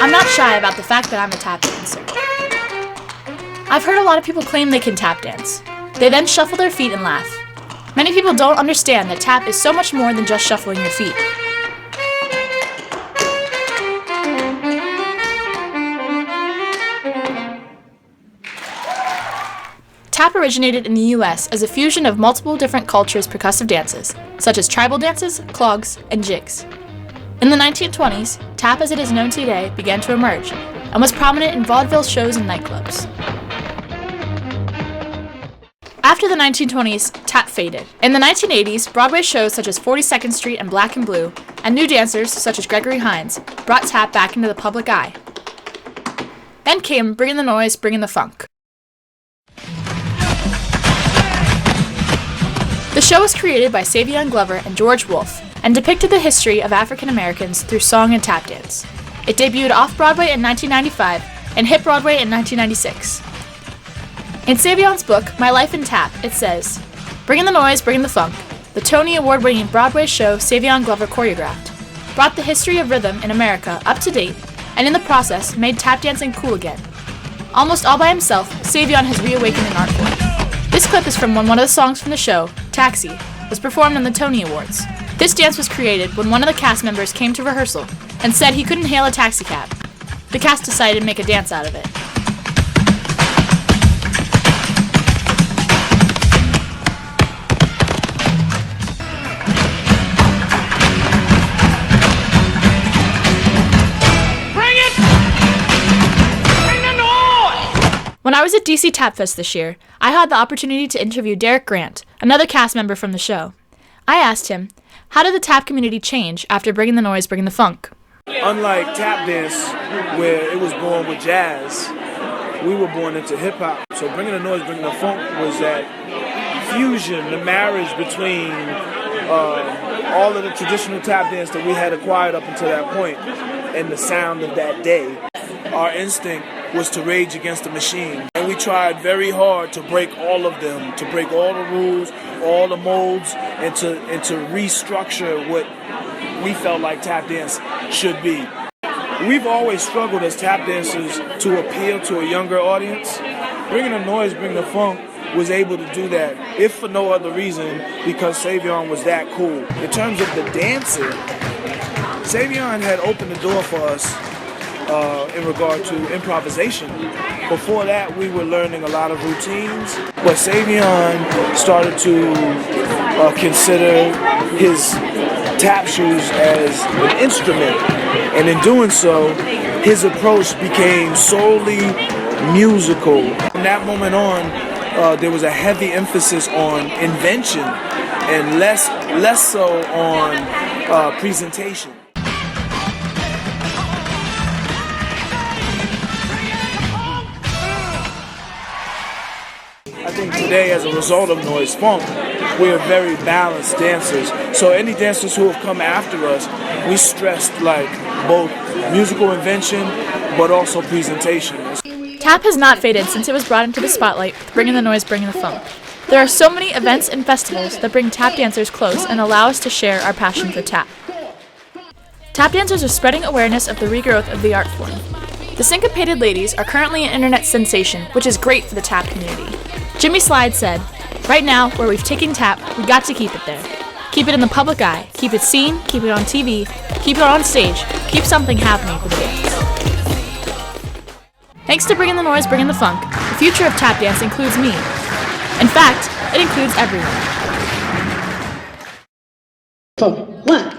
I'm not shy about the fact that I'm a tap dancer. I've heard a lot of people claim they can tap dance. They then shuffle their feet and laugh. Many people don't understand that tap is so much more than just shuffling your feet. Tap originated in the US as a fusion of multiple different cultures' percussive dances, such as tribal dances, clogs, and jigs. In the 1920s, tap as it is known today began to emerge, and was prominent in vaudeville shows and nightclubs. After the 1920s, tap faded. In the 1980s, Broadway shows such as 42nd Street and Black and Blue, and new dancers such as Gregory Hines, brought tap back into the public eye. Then came Bringin' the Noise, Bringin' the Funk. The show was created by Savion Glover and George Wolfe, and depicted the history of African Americans through song and tap dance. It debuted off-Broadway in 1995 and hit Broadway in 1996. In Savion's book, My Life in Tap, it says, "Bringin' the noise, bringin' the funk, the Tony Award-winning Broadway show Savion Glover choreographed, brought the history of rhythm in America up to date, and in the process made tap dancing cool again. Almost all by himself, Savion has reawakened an art form." This clip is from when one of the songs from the show, Taxi, was performed on the Tony Awards. This dance was created when one of the cast members came to rehearsal and said he couldn't hail a taxicab. The cast decided to make a dance out of it. When I was at DC Tap Fest this year, I had the opportunity to interview Derek Grant, another cast member from the show. I asked him, how did the tap community change after Bringin' the Noise, Bringin' the Funk? Unlike tap dance, where it was born with jazz, we were born into hip-hop. So Bringin' the Noise, Bringin' the Funk was that fusion, the marriage between all of the traditional tap dance that we had acquired up until that point and the sound of that day. Our instinct was to rage against the machine. And we tried very hard to break all of them, to break all the rules, all the molds, and to restructure what we felt like tap dance should be. We've always struggled as tap dancers to appeal to a younger audience. Bringin' the Noise, Bringin' the Funk was able to do that, if for no other reason, because Savion was that cool. In terms of the dancing, Savion had opened the door for us in regard to improvisation. Before that, we were learning a lot of routines, but Savion started to consider his tap shoes as an instrument, and in doing so, his approach became solely musical. From that moment on, there was a heavy emphasis on invention and less so on presentation. I think today, as a result of Noise Funk, we are very balanced dancers. So any dancers who have come after us, we stressed like both musical invention, but also presentation. Tap has not faded since it was brought into the spotlight with Bringin' the Noise, Bringin' the Funk. There are so many events and festivals that bring tap dancers close and allow us to share our passion for tap. Tap dancers are spreading awareness of the regrowth of the art form. The Syncopated Ladies are currently an internet sensation, which is great for the tap community. Jimmy Slide said, "Right now, where we've taken tap, we got to keep it there. Keep it in the public eye, keep it seen, keep it on TV, keep it on stage, keep something happening for the dance." Thanks to Bringin' the Noise, Bringin' the Funk, the future of tap dance includes me. In fact, it includes everyone. 1.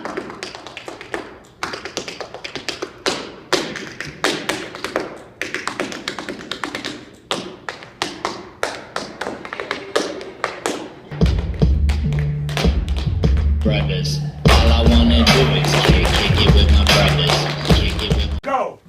Brothers, all I wanna do is kick it with my brothers. Kick it with Go!